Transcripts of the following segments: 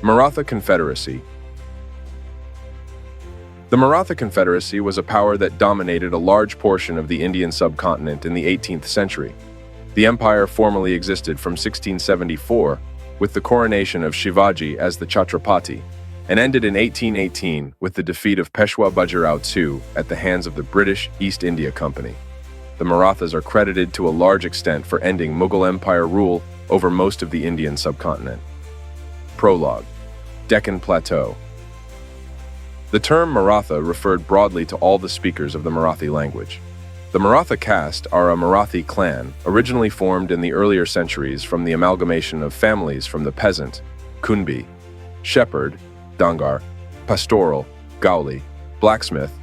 Maratha Confederacy. The Maratha Confederacy was a power that dominated a large portion of the Indian subcontinent in the 18th century. The empire formally existed from 1674 with the coronation of Shivaji as the Chhatrapati, and ended in 1818 with the defeat of Peshwa Bajirao II at the hands of the British East India Company. The Marathas are credited to a large extent for ending Mughal Empire rule over most of the Indian subcontinent. Prologue. Deccan Plateau. The term Maratha referred broadly to all the speakers of the Marathi language. The Maratha caste are a Marathi clan originally formed in the earlier centuries from the amalgamation of families from the peasant, Kunbi, shepherd, Dangar, pastoral, Gauli, blacksmith,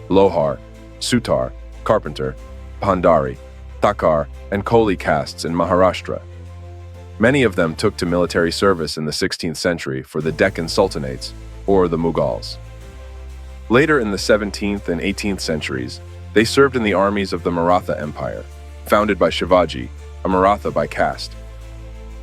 Lohar, Sutar, carpenter, Pandari, Thakar, and Koli castes in Maharashtra. Many of them took to military service in the 16th century for the Deccan Sultanates, or the Mughals. Later in the 17th and 18th centuries, they served in the armies of the Maratha Empire, founded by Shivaji, a Maratha by caste.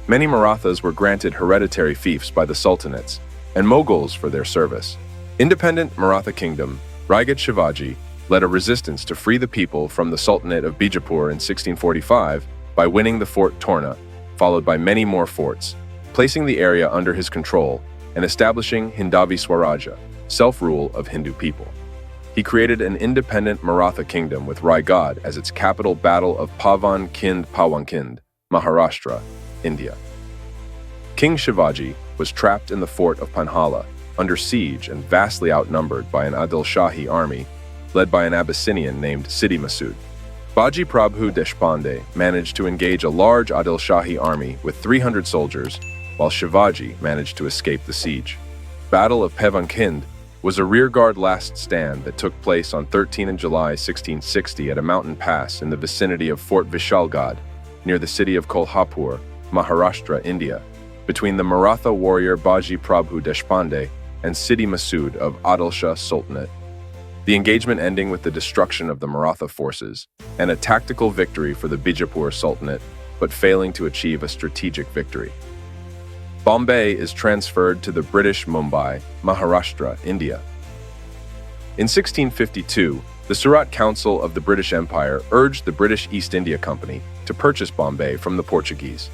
Many Marathas were granted hereditary fiefs by the Sultanates, and Moguls for their service. Independent Maratha kingdom, Raigad Shivaji, led a resistance to free the people from the Sultanate of Bijapur in 1645 by winning the fort Torna, followed by many more forts, placing the area under his control and establishing Hindavi Swaraja, self-rule of Hindu people. He created an independent Maratha kingdom with Raigad as its capital. Battle of Pavan Kind Pawankind, Maharashtra, India. King Shivaji was trapped in the fort of Panhala, under siege and vastly outnumbered by an Adil Shahi army, led by an Abyssinian named Sidi Masud. Baji Prabhu Deshpande managed to engage a large Adil Shahi army with 300 soldiers, while Shivaji managed to escape the siege. Battle of Pavankind was a rearguard last stand that took place on 13 July 1660 at a mountain pass in the vicinity of Fort Vishalgad, near the city of Kolhapur, Maharashtra, India, between the Maratha warrior Baji Prabhu Deshpande and Sidi Masud of Adil Shah Sultanate. The engagement ending with the destruction of the Maratha forces and a tactical victory for the Bijapur Sultanate, but failing to achieve a strategic victory. Bombay is transferred to the British Mumbai, Maharashtra, India. In 1652, the Surat Council of the British Empire urged the British East India Company to purchase Bombay from the Portuguese.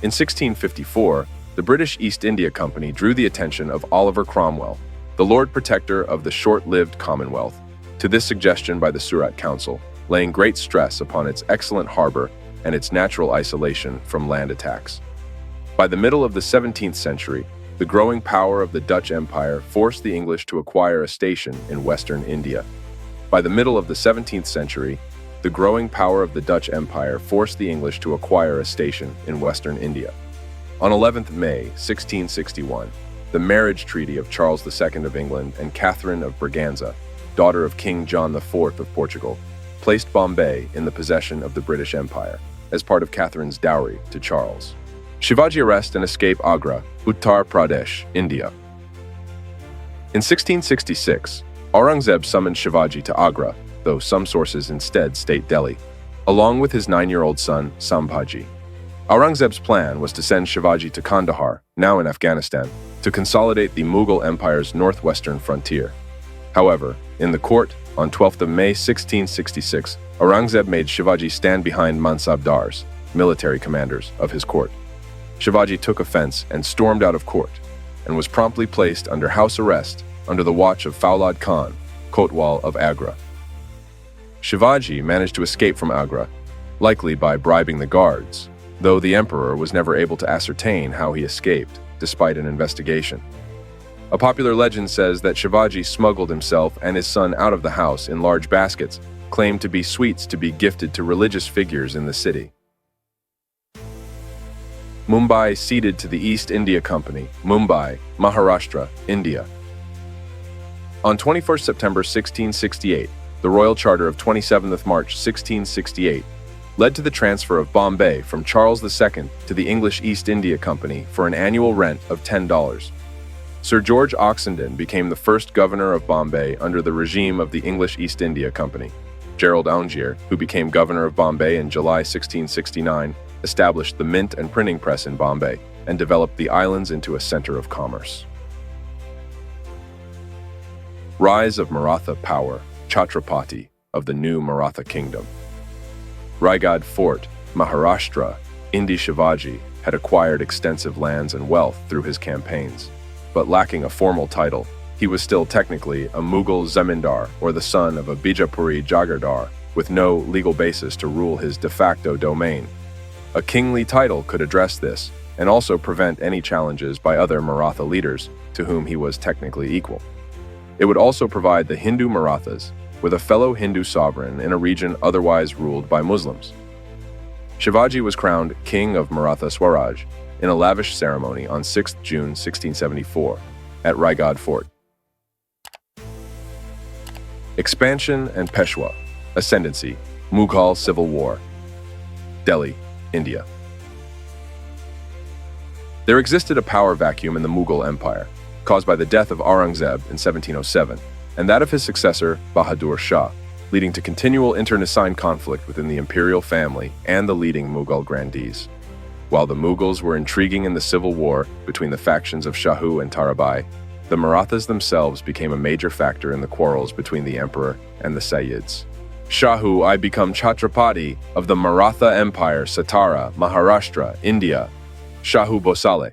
In 1654, the British East India Company drew the attention of Oliver Cromwell, the Lord Protector of the short-lived Commonwealth, to this suggestion by the Surat Council, laying great stress upon its excellent harbor and its natural isolation from land attacks. By the middle of the 17th century, the growing power of the Dutch Empire forced the English to acquire a station in western India. By the middle of the 17th century, the growing power of the Dutch Empire forced the English to acquire a station in western India. On 11th May 1661, the marriage treaty of Charles II of England and Catherine of Braganza, daughter of King John IV of Portugal, placed Bombay in the possession of the British Empire as part of Catherine's dowry to Charles. Shivaji arrest and escape Agra, Uttar Pradesh, India. In 1666, Aurangzeb summoned Shivaji to Agra, though some sources instead state Delhi, along with his 9-year-old son, Sambhaji. Aurangzeb's plan was to send Shivaji to Kandahar, now in Afghanistan, to consolidate the Mughal Empire's northwestern frontier. However, in the court, on 12th of May 1666, Aurangzeb made Shivaji stand behind Mansabdars, military commanders, of his court. Shivaji took offense and stormed out of court, and was promptly placed under house arrest under the watch of Faulad Khan, Kotwal of Agra. Shivaji managed to escape from Agra, likely by bribing the guards, though the emperor was never able to ascertain how he escaped, despite an investigation. A popular legend says that Shivaji smuggled himself and his son out of the house in large baskets, claimed to be sweets to be gifted to religious figures in the city. Mumbai ceded to the East India Company, Mumbai, Maharashtra, India. On 21 September 1668, the Royal Charter of 27th March 1668 led to the transfer of Bombay from Charles II to the English East India Company for an annual rent of $10. Sir George Oxenden became the first governor of Bombay under the regime of the English East India Company. Gerald Aungier, who became governor of Bombay in July 1669, established the mint and printing press in Bombay and developed the islands into a center of commerce. Rise of Maratha power, Chhatrapati of the new Maratha kingdom. Raigad Fort, Maharashtra, Shivaji had acquired extensive lands and wealth through his campaigns, but lacking a formal title, he was still technically a Mughal zamindar or the son of a Bijapuri Jagirdar with no legal basis to rule his de facto domain. A kingly title could address this and also prevent any challenges by other Maratha leaders to whom he was technically equal. It would also provide the Hindu Marathas with a fellow Hindu sovereign in a region otherwise ruled by Muslims. Shivaji was crowned King of Maratha Swaraj in a lavish ceremony on 6 June 1674 at Raigad Fort. Expansion and Peshwa, Ascendancy, Mughal Civil War. Delhi, India. There existed a power vacuum in the Mughal Empire, caused by the death of Aurangzeb in 1707, and that of his successor, Bahadur Shah, leading to continual internecine conflict within the imperial family and the leading Mughal grandees. While the Mughals were intriguing in the civil war between the factions of Shahu and Tarabai, the Marathas themselves became a major factor in the quarrels between the emperor and the Sayyids. Shahu, I become Chhatrapati of the Maratha Empire, Satara, Maharashtra, India. Shahu Bhosale.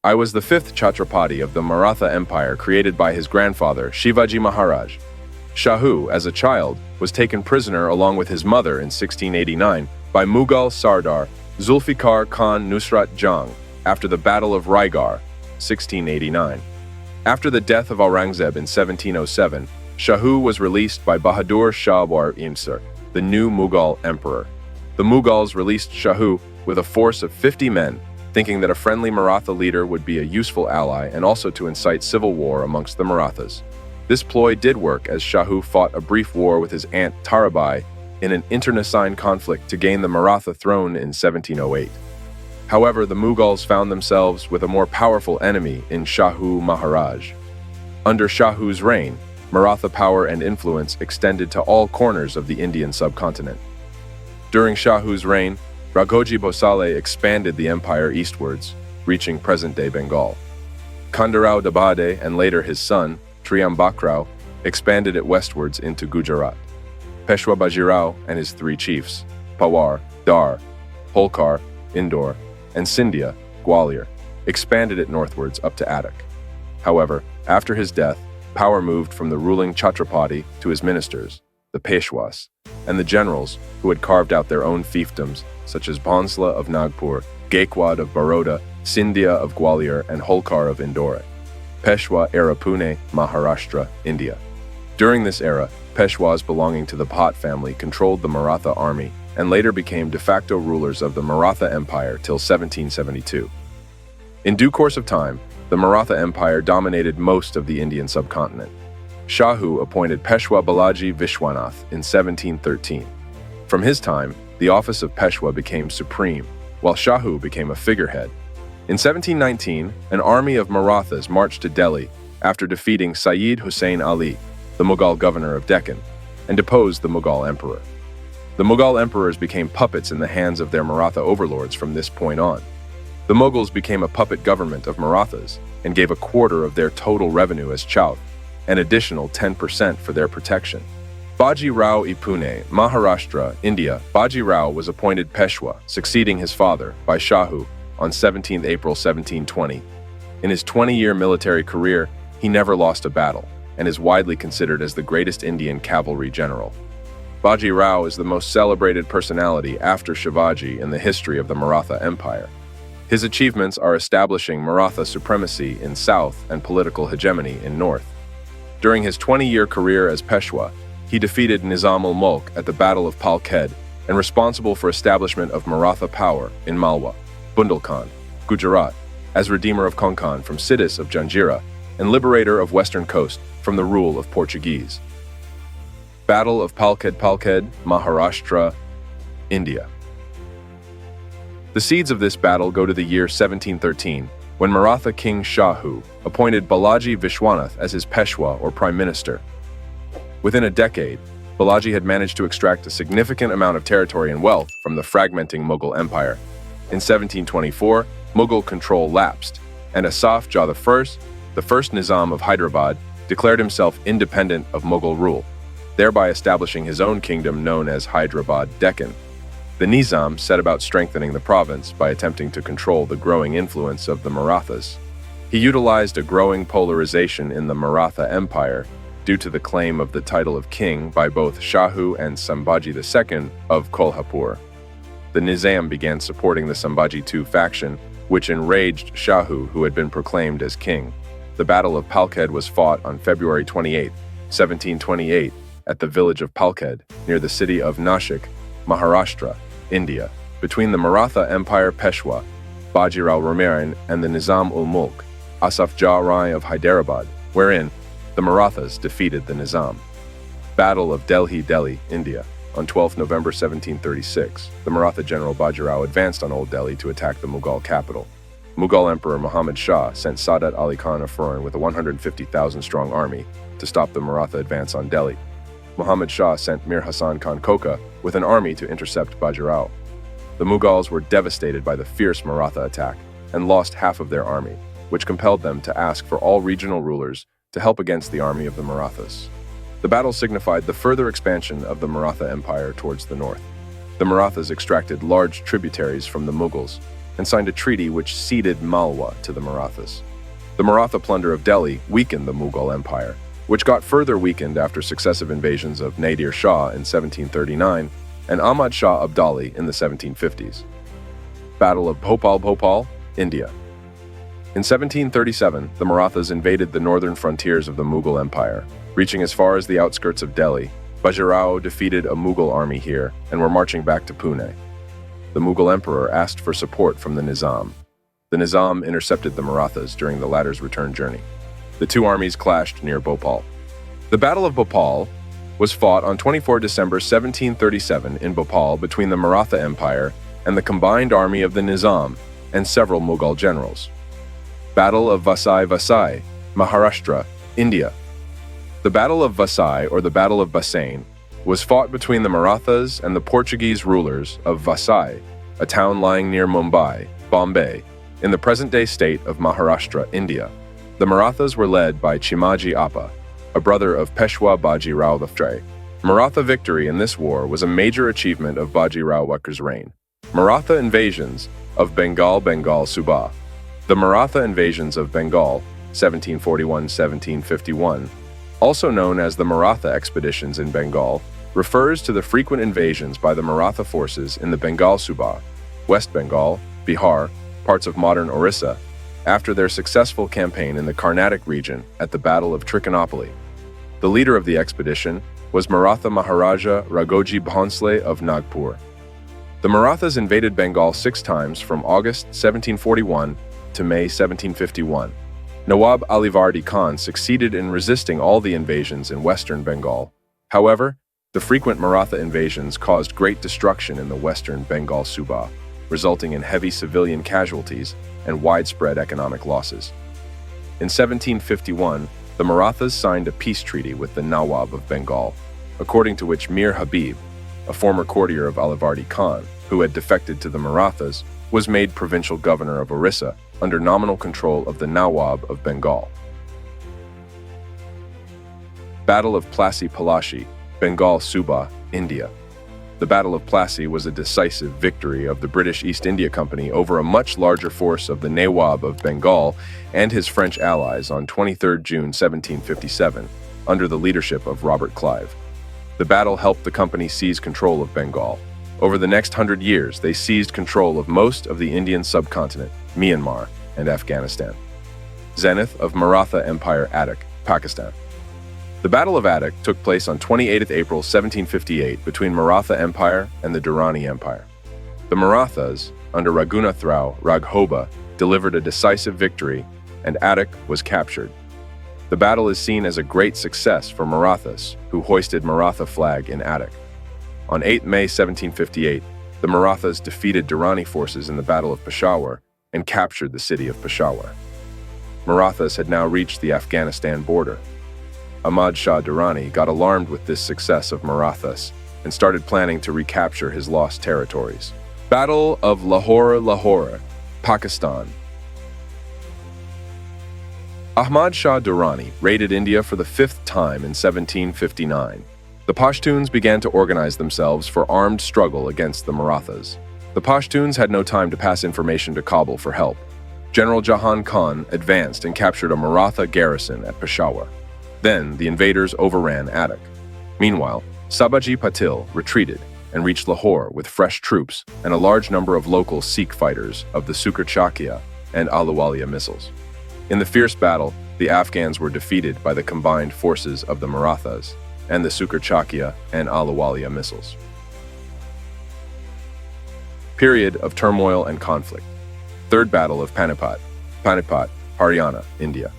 I was the fifth Chhatrapati of the Maratha Empire created by his grandfather, Shivaji Maharaj. Shahu, as a child, was taken prisoner along with his mother in 1689 by Mughal Sardar Zulfikar Khan Nusrat Jung after the Battle of Raigarh, 1689. After the death of Aurangzeb in 1707, Shahu was released by Bahadur Shah War Imsar, the new Mughal emperor. The Mughals released Shahu with a force of 50 men, thinking that a friendly Maratha leader would be a useful ally and also to incite civil war amongst the Marathas. This ploy did work as Shahu fought a brief war with his aunt Tarabai in an internecine conflict to gain the Maratha throne in 1708. However, the Mughals found themselves with a more powerful enemy in Shahu Maharaj. Under Shahu's reign, Maratha power and influence extended to all corners of the Indian subcontinent. During Shahu's reign, Raghoji Bhosale expanded the empire eastwards, reaching present-day Bengal. Khandarao Dabade and later his son, Triambakrao, expanded it westwards into Gujarat. Peshwa Bajirao and his three chiefs, Pawar, Dar, Holkar, Indore, and Scindia, Gwalior, expanded it northwards up to Attock. However, after his death, power moved from the ruling Chhatrapati to his ministers, the Peshwas, and the generals who had carved out their own fiefdoms, such as Bhonsla of Nagpur, Gaikwad of Baroda, Scindia of Gwalior, and Holkar of Indore. Peshwa era Pune, Maharashtra, India. During this era, Peshwas belonging to the Bhat family controlled the Maratha army and later became de facto rulers of the Maratha Empire till 1772. In due course of time, the Maratha Empire dominated most of the Indian subcontinent. Shahu appointed Peshwa Balaji Vishwanath in 1713. From his time, the office of Peshwa became supreme, while Shahu became a figurehead. In 1719, an army of Marathas marched to Delhi after defeating Sayyid Hussain Ali, the Mughal governor of Deccan, and deposed the Mughal emperor. The Mughal emperors became puppets in the hands of their Maratha overlords from this point on. The Mughals became a puppet government of Marathas and gave a quarter of their total revenue as chowth, an additional 10% for their protection. Baji Rao I Pune, Maharashtra, India. Baji Rao was appointed Peshwa, succeeding his father, by Shahu, on 17 April 1720. In his 20-year military career, he never lost a battle, and is widely considered as the greatest Indian cavalry general. Baji Rao is the most celebrated personality after Shivaji in the history of the Maratha Empire. His achievements are establishing Maratha supremacy in south and political hegemony in north. During his 20-year career as Peshwa, he defeated Nizam-ul-Mulk at the Battle of Palkhed and responsible for establishment of Maratha power in Malwa, Bundelkhand, Gujarat, as redeemer of Konkan from Siddhis of Janjira and liberator of western coast from the rule of Portuguese. Battle of Palkhed, Maharashtra, India. The seeds of this battle go to the year 1713, when Maratha King Shahu appointed Balaji Vishwanath as his Peshwa or Prime Minister. Within a decade, Balaji had managed to extract a significant amount of territory and wealth from the fragmenting Mughal Empire. In 1724, Mughal control lapsed, and Asaf Jah I, the first Nizam of Hyderabad, declared himself independent of Mughal rule, thereby establishing his own kingdom known as Hyderabad Deccan. The Nizam set about strengthening the province by attempting to control the growing influence of the Marathas. He utilized a growing polarization in the Maratha Empire due to the claim of the title of king by both Shahu and Sambhaji II of Kolhapur. The Nizam began supporting the Sambhaji II faction, which enraged Shahu, who had been proclaimed as king. The Battle of Palkhed was fought on February 28, 1728, at the village of Palkhed, near the city of Nashik, Maharashtra, India, between the Maratha Empire Peshwa, Bajirao Ramayan, and the Nizam-ul-Mulk, Asaf Jah Rai of Hyderabad, wherein the Marathas defeated the Nizam. Battle of Delhi, India. On 12 November 1736, the Maratha general Bajirao advanced on Old Delhi to attack the Mughal capital. Mughal Emperor Muhammad Shah sent Saadat Ali Khan of Furran with a 150,000-strong army to stop the Maratha advance on Delhi. Muhammad Shah sent Mir Hassan Khan Koka with an army to intercept Bajirao. The Mughals were devastated by the fierce Maratha attack and lost half of their army, which compelled them to ask for all regional rulers to help against the army of the Marathas. The battle signified the further expansion of the Maratha Empire towards the north. The Marathas extracted large tributaries from the Mughals and signed a treaty which ceded Malwa to the Marathas. The Maratha plunder of Delhi weakened the Mughal Empire, which got further weakened after successive invasions of Nadir Shah in 1739 and Ahmad Shah Abdali in the 1750s. Battle of Bhopal, India. In 1737, the Marathas invaded the northern frontiers of the Mughal Empire, reaching as far as the outskirts of Delhi. Bajirao defeated a Mughal army here and were marching back to Pune. The Mughal emperor asked for support from the Nizam. The Nizam intercepted the Marathas during the latter's return journey. The two armies clashed near Bhopal. The Battle of Bhopal was fought on 24 December 1737 in Bhopal between the Maratha Empire and the combined army of the Nizam and several Mughal generals. Battle of Vasai, Maharashtra, India. The Battle of Vasai, or the Battle of Bassein, was fought between the Marathas and the Portuguese rulers of Vasai, a town lying near Mumbai, Bombay, in the present-day state of Maharashtra, India. The Marathas were led by Chimaji Appa, a brother of Peshwa Baji Rao III. Maratha victory in this war was a major achievement of Baji Rao I's reign. Maratha invasions of Bengal Subah. The Maratha invasions of Bengal, 1741-1751, also known as the Maratha expeditions in Bengal, refers to the frequent invasions by the Maratha forces in the Bengal Subah, West Bengal, Bihar, parts of modern Orissa, after their successful campaign in the Carnatic region at the Battle of Trichinopoly. The leader of the expedition was Maratha Maharaja Raghojee Bhonsle of Nagpur. The Marathas invaded Bengal 6 times from August 1741 to May 1751. Nawab Alivardi Khan succeeded in resisting all the invasions in western Bengal. However, the frequent Maratha invasions caused great destruction in the western Bengal Subah, resulting in heavy civilian casualties and widespread economic losses. In 1751, the Marathas signed a peace treaty with the Nawab of Bengal, according to which Mir Habib, a former courtier of Alivardi Khan, who had defected to the Marathas, was made provincial governor of Orissa under nominal control of the Nawab of Bengal. Battle of Plassey Palashi, Bengal Subah, India. The Battle of Plassey was a decisive victory of the British East India Company over a much larger force of the Nawab of Bengal and his French allies on 23 June 1757, under the leadership of Robert Clive. The battle helped the company seize control of Bengal. Over the next 100 years, they seized control of most of the Indian subcontinent, Myanmar, and Afghanistan. Zenith of Maratha Empire Attock, Pakistan. The Battle of Attock took place on 28 April 1758 between Maratha Empire and the Durrani Empire. The Marathas, under Raghunath Rao Raghoba, delivered a decisive victory, and Attock was captured. The battle is seen as a great success for Marathas, who hoisted Maratha flag in Attock. On 8 May 1758, the Marathas defeated Durrani forces in the Battle of Peshawar and captured the city of Peshawar. Marathas had now reached the Afghanistan border. Ahmad Shah Durrani got alarmed with this success of Marathas and started planning to recapture his lost territories. Battle of Lahore, Pakistan. Ahmad Shah Durrani raided India for the fifth time in 1759. The Pashtuns began to organize themselves for armed struggle against the Marathas. The Pashtuns had no time to pass information to Kabul for help. General Jahan Khan advanced and captured a Maratha garrison at Peshawar. Then the invaders overran Attock. Meanwhile, Sabaji Patil retreated and reached Lahore with fresh troops and a large number of local Sikh fighters of the Sukhar-Chakia and Ahluwalia missiles. In the fierce battle, the Afghans were defeated by the combined forces of the Marathas and the Sukhar-Chakia and Ahluwalia missiles. Period of turmoil and conflict. Third Battle of Panipat, Haryana, India.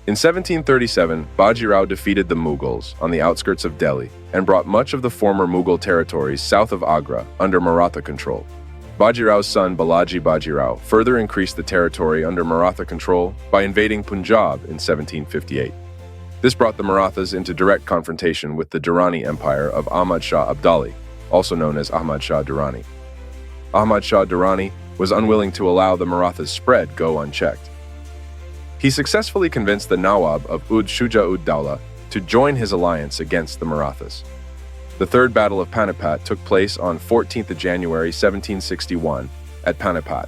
In 1737, Bajirao defeated the Mughals on the outskirts of Delhi and brought much of the former Mughal territories south of Agra under Maratha control. Bajirao's son Balaji Bajirao further increased the territory under Maratha control by invading Punjab in 1758. This brought the Marathas into direct confrontation with the Durrani Empire of Ahmad Shah Abdali, also known as Ahmad Shah Durrani. Ahmad Shah Durrani was unwilling to allow the Marathas' spread go unchecked. He successfully convinced the Nawab of Ud Shuja ud Dawla to join his alliance against the Marathas. The Third Battle of Panipat took place on 14th January 1761 at Panipat,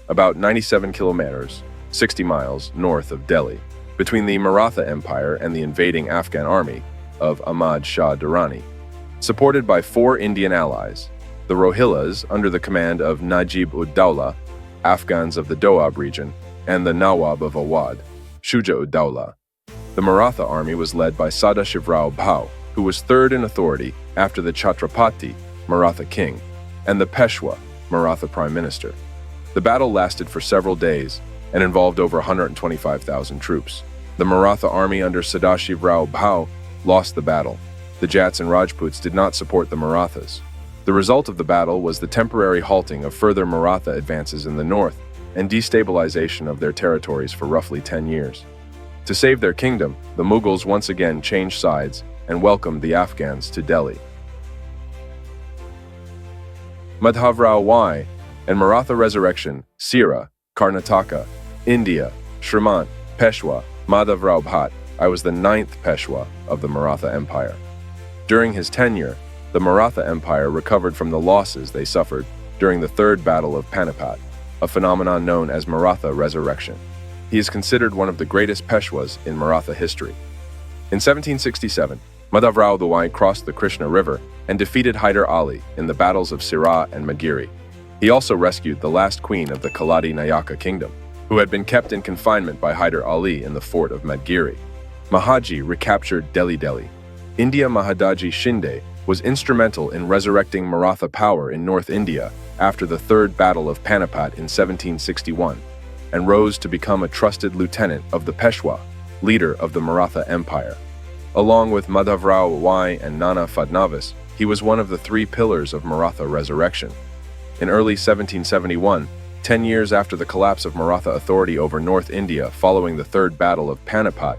about 97 kilometers, 60 miles north of Delhi, between the Maratha Empire and the invading Afghan army of Ahmad Shah Durrani. Supported by four Indian allies, the Rohillas under the command of Najib ud Dawla, Afghans of the Doab region, and the Nawab of Awadh, Shuja ud Dawla. The Maratha army was led by Sadashivrao Bhau, who was third in authority after the Chhatrapati, Maratha king, and the Peshwa, Maratha prime minister. The battle lasted for several days and involved over 125,000 troops. The Maratha army under Sadashivrao Bhau lost the battle. The Jats and Rajputs did not support the Marathas. The result of the battle was the temporary halting of further Maratha advances in the north and destabilization of their territories for roughly 10 years. To save their kingdom, the Mughals once again changed sides and welcomed the Afghans to Delhi. Madhavrao Y and Maratha Resurrection, Sira, Karnataka, India, Shrimant, Peshwa, Madhavrao Bhatt. I was the 9th Peshwa of the Maratha Empire. During his tenure, the Maratha Empire recovered from the losses they suffered during the Third Battle of Panipat, a phenomenon known as Maratha Resurrection. He is considered one of the greatest Peshwas in Maratha history. In 1767, Madhavrao I crossed the Krishna River and defeated Hyder Ali in the battles of Sirah and Magiri. He also rescued the last queen of the Kaladi Nayaka kingdom, who had been kept in confinement by Hyder Ali in the fort of Madgiri. Mahaji recaptured Delhi. India Mahadaji Shinde was instrumental in resurrecting Maratha power in North India after the Third Battle of Panipat in 1761, and rose to become a trusted lieutenant of the Peshwa, leader of the Maratha Empire. Along with Madhavrao Y and Nana Fadnavis, he was one of the three pillars of Maratha Resurrection. In early 1771, 10 years after the collapse of Maratha authority over North India following the Third Battle of Panipat,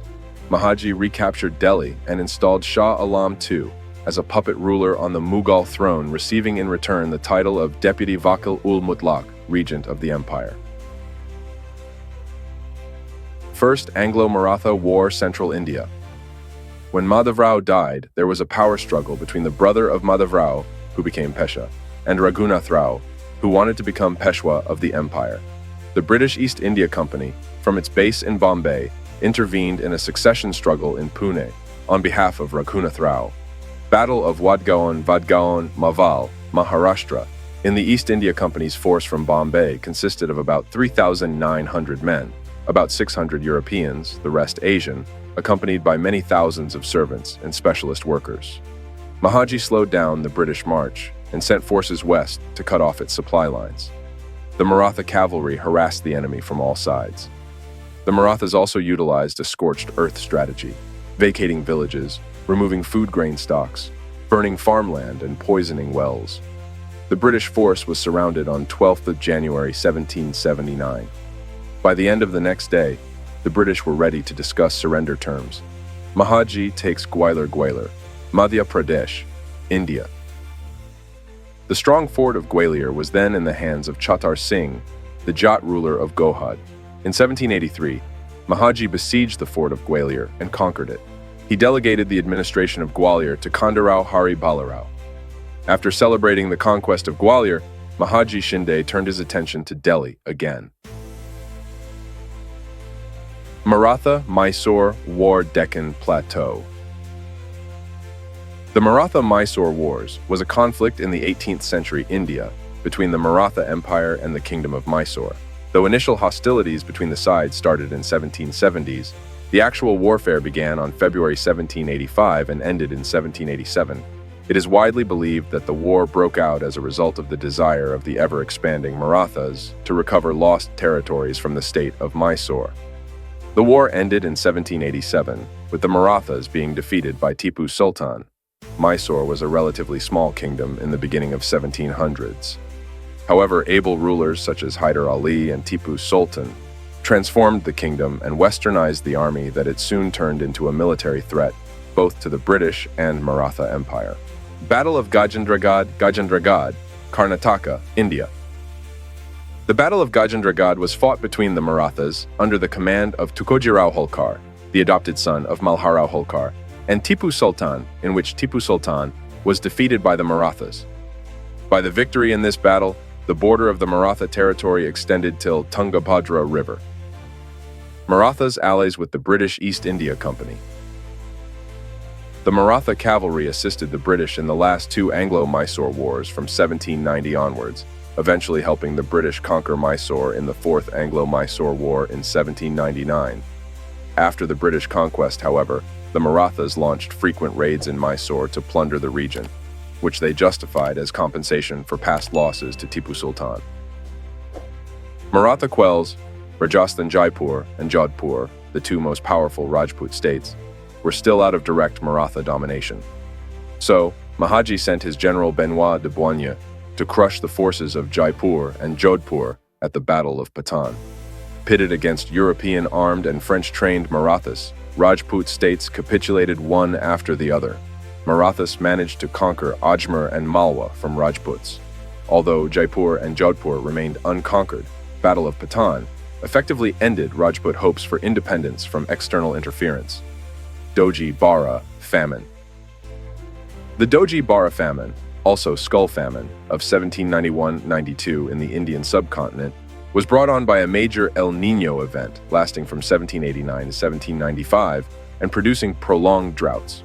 Mahaji recaptured Delhi and installed Shah Alam II as a puppet ruler on the Mughal throne, receiving in return the title of Deputy Wakil-ul-Mutlaq, Regent of the Empire. First Anglo-Maratha War, Central India. When Madhavrao died, there was a power struggle between the brother of Madhavrao, who became Pesha, and Raghunath Rao, who wanted to become Peshwa of the empire. The British East India Company, from its base in Bombay, intervened in a succession struggle in Pune on behalf of Raghunath Rao. Battle of Vadgaon, Maval, Maharashtra. In the East India Company's force from Bombay consisted of about 3,900 men, about 600 Europeans, the rest Asian, accompanied by many thousands of servants and specialist workers. Mahaji slowed down the British march and sent forces west to cut off its supply lines. The Maratha cavalry harassed the enemy from all sides. The Marathas also utilized a scorched earth strategy, vacating villages, removing food grain stocks, burning farmland, and poisoning wells. The British force was surrounded on 12th of January 1779. By the end of the next day, the British were ready to discuss surrender terms. Mahaji takes Gwalior, Madhya Pradesh, India. The strong fort of Gwalior was then in the hands of Chatar Singh, the Jat ruler of Gohad. In 1783, Mahaji besieged the fort of Gwalior and conquered it. He delegated the administration of Gwalior to Khandarao Hari Balarao. After celebrating the conquest of Gwalior, Mahaji Shinde turned his attention to Delhi again. Maratha Mysore War Deccan Plateau. The Maratha Mysore Wars was a conflict in the 18th century India between the Maratha Empire and the Kingdom of Mysore. Though initial hostilities between the sides started in 1770s, the actual warfare began on February 1785 and ended in 1787. It is widely believed that the war broke out as a result of the desire of the ever-expanding Marathas to recover lost territories from the state of Mysore. The war ended in 1787, with the Marathas being defeated by Tipu Sultan. Mysore was a relatively small kingdom in the beginning of 1700s. However, able rulers such as Hyder Ali and Tipu Sultan transformed the kingdom and westernized the army that it soon turned into a military threat both to the British and Maratha Empire. Battle of Gajendragad, Karnataka, India. The Battle of Gajendragad was fought between the Marathas under the command of Tukojirao Holkar, the adopted son of Malharao Holkar, and Tipu Sultan, in which Tipu Sultan was defeated by the Marathas. By the victory in this battle, the border of the Maratha territory extended till Tungabhadra River. Marathas allies with the British East India Company. The Maratha cavalry assisted the British in the last two Anglo-Mysore wars from 1790 onwards, eventually helping the British conquer Mysore in the Fourth Anglo-Mysore War in 1799. After the British conquest, however, the Marathas launched frequent raids in Mysore to plunder the region, which they justified as compensation for past losses to Tipu Sultan. Maratha quells, Rajasthan Jaipur and Jodhpur, the two most powerful Rajput states, were still out of direct Maratha domination. So, Mahaji sent his general Benoit de Boigne to crush the forces of Jaipur and Jodhpur at the Battle of Patan. Pitted against European armed and French-trained Marathas, Rajput states capitulated one after the other. Marathas managed to conquer Ajmer and Malwa from Rajputs. Although Jaipur and Jodhpur remained unconquered, Battle of Patan effectively ended Rajput hopes for independence from external interference. Doji Bara Famine. The Doji Bara famine, also Skull Famine, of 1791-92 in the Indian subcontinent, was brought on by a major El Niño event lasting from 1789 to 1795 and producing prolonged droughts.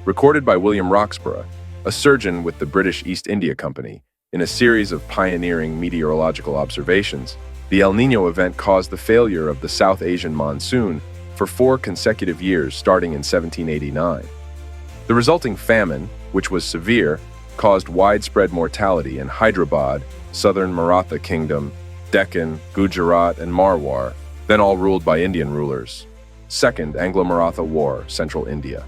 Recorded by William Roxburgh, a surgeon with the British East India Company, in a series of pioneering meteorological observations, the El Niño event caused the failure of the South Asian monsoon for 4 consecutive years starting in 1789. The resulting famine, which was severe, caused widespread mortality in Hyderabad, southern Maratha Kingdom, Deccan, Gujarat, and Marwar, then all ruled by Indian rulers. Second Anglo-Maratha War, Central India.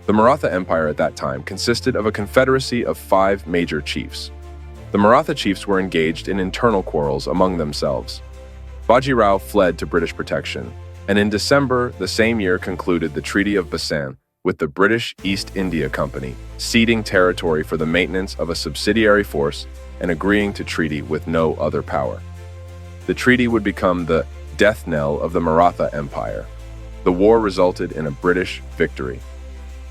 The Maratha Empire at that time consisted of a confederacy of 5 major chiefs. The Maratha chiefs were engaged in internal quarrels among themselves. Bajirao fled to British protection, and in December the same year concluded the Treaty of Bassein with the British East India Company, ceding territory for the maintenance of a subsidiary force and agreeing to treaty with no other power. The treaty would become the death knell of the Maratha Empire. The war resulted in a British victory.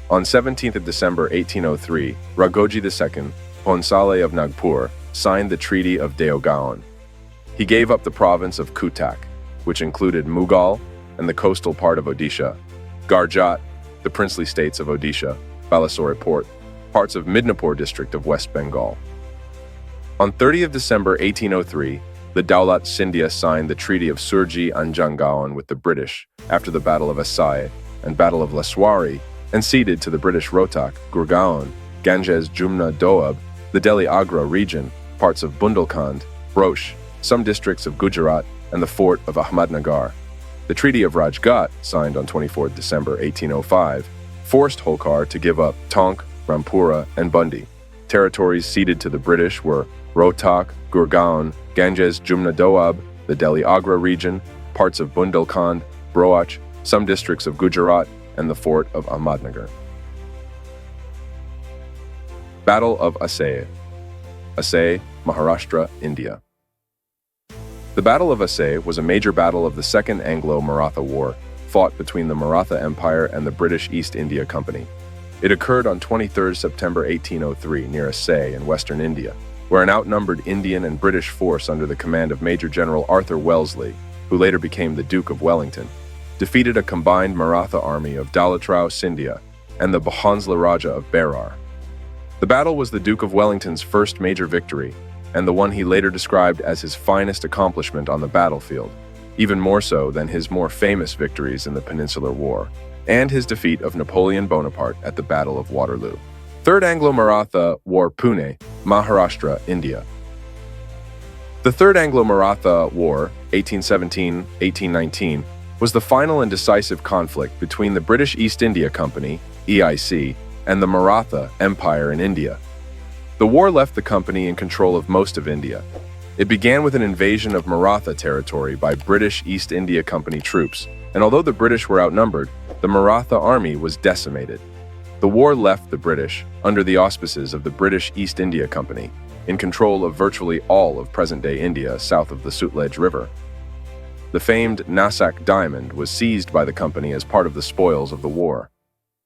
On 17th of December 1803, Raghojee II, Bhonsale of Nagpur, signed the Treaty of Deogaon. He gave up the province of Cuttack, which included Mughal and the coastal part of Odisha, Garjat, the princely states of Odisha, Balasore Port, parts of Midnapore district of West Bengal. On 30th December 1803, the Daulat Scindia signed the Treaty of Surji Anjangaon with the British after the Battle of Assaye and Battle of Laswari, and ceded to the British Rohtak, Gurgaon, Ganges Jumna Doab, the Delhi Agra region, parts of Bundelkhand, Roche, some districts of Gujarat, and the fort of Ahmednagar. The Treaty of Rajgat, signed on 24 December 1805, forced Holkar to give up Tonk, Rampura, and Bundi. Territories ceded to the British were Rohtak, Gurgaon, Ganges Jumna Doab, the Delhi Agra region, parts of Bundelkhand, Broach, some districts of Gujarat, and the fort of Ahmednagar. Battle of Assaye. Assaye, Maharashtra, India. The Battle of Assaye was a major battle of the Second Anglo-Maratha War, fought between the Maratha Empire and the British East India Company. It occurred on 23 September 1803 near Assaye in western India, where an outnumbered Indian and British force under the command of Major General Arthur Wellesley, who later became the Duke of Wellington, defeated a combined Maratha army of Dalatrao Scindia and the Bhonsle Raja of Berar. The battle was the Duke of Wellington's first major victory, and the one he later described as his finest accomplishment on the battlefield, even more so than his more famous victories in the Peninsular War, and his defeat of Napoleon Bonaparte at the Battle of Waterloo. Third Anglo-Maratha War, Pune, Maharashtra, India. The Third Anglo-Maratha War, 1817-1819, was the final and decisive conflict between the British East India Company, EIC, and the Maratha Empire in India. The war left the company in control of most of India. It began with an invasion of Maratha territory by British East India Company troops, and although the British were outnumbered, the Maratha army was decimated. The war left the British, under the auspices of the British East India Company, in control of virtually all of present-day India south of the Sutlej River. The famed Nasak diamond was seized by the company as part of the spoils of the war.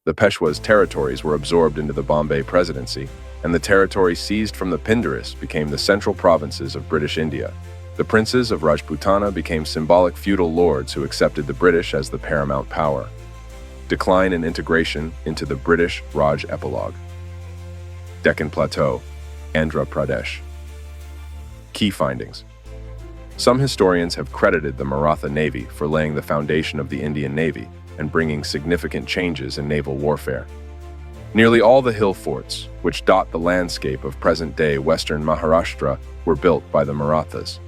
The Peshwa's territories were absorbed into the Bombay Presidency, and the territory seized from the Pindaris became the central provinces of British India. The princes of Rajputana became symbolic feudal lords who accepted the British as the paramount power. Decline and integration into the British Raj epilogue. Deccan Plateau, Andhra Pradesh. Key findings. Some historians have credited the Maratha Navy for laying the foundation of the Indian Navy and bringing significant changes in naval warfare. Nearly all the hill forts, which dot the landscape of present-day western Maharashtra, were built by the Marathas.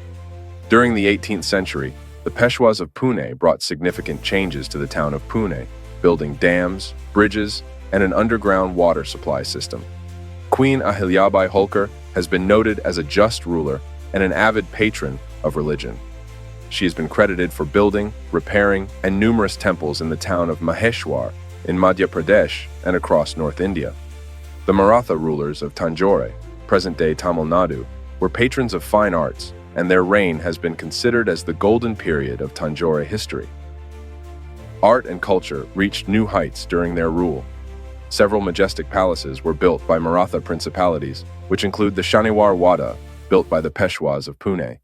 During the 18th century, the Peshwas of Pune brought significant changes to the town of Pune, building dams, bridges, and an underground water supply system. Queen Ahilyabai Holkar has been noted as a just ruler and an avid patron of religion. She has been credited for building, repairing, and numerous temples in the town of Maheshwar in Madhya Pradesh and across North India. The Maratha rulers of Tanjore, present-day Tamil Nadu, were patrons of fine arts, and their reign has been considered as the golden period of Tanjore history. Art and culture reached new heights during their rule. Several majestic palaces were built by Maratha principalities, which include the Shaniwar Wada, built by the Peshwas of Pune,